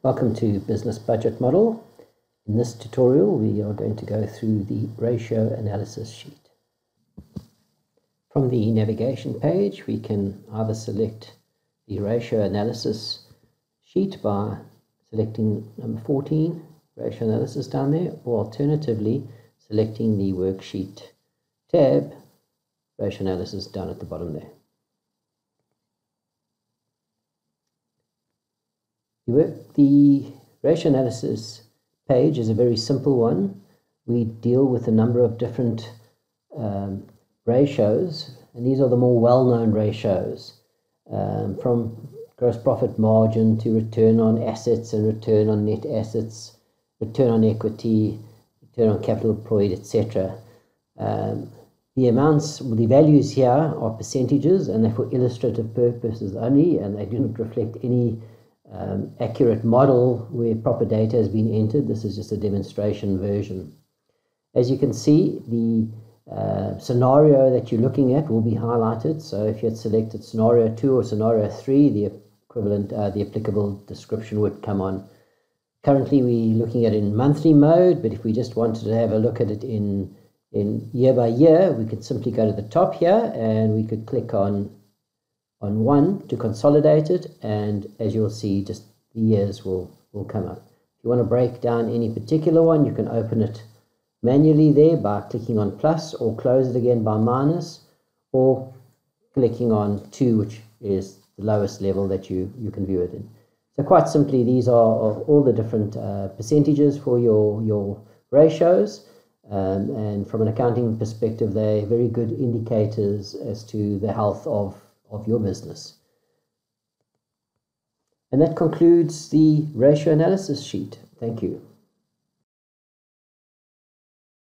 Welcome to Business Budget Model. In this tutorial, we are going to go through the ratio analysis sheet. From the navigation page, we can either select the ratio analysis sheet by selecting number 14, ratio analysis down there, or alternatively, selecting the worksheet tab, ratio analysis down at the bottom there. The ratio analysis page is a very simple one. We deal with a number of different ratios, and these are the more well-known ratios, from gross profit margin to return on assets and return on net assets, return on equity, return on capital employed, etc. The amounts, the values here are percentages, and they're for illustrative purposes only, and they do not reflect any accurate model where proper data has been entered. This is just a demonstration version. As you can see, the scenario that you're looking at will be highlighted. So if you had selected scenario 2 or scenario 3, the equivalent, the applicable description would come on. Currently, we're looking at it in monthly mode, but if we just wanted to have a look at it in year by year, we could simply go to the top here and we could click on one to consolidate it, and as you'll see, just the years will come up. If you want to break down any particular one, you can open it manually there by clicking on plus, or close it again by minus, or clicking on 2, which is the lowest level that you can view it in. So quite simply, these are all the different percentages for your ratios, and from an accounting perspective, they're very good indicators as to the health of your business. And that concludes the ratio analysis sheet. Thank you.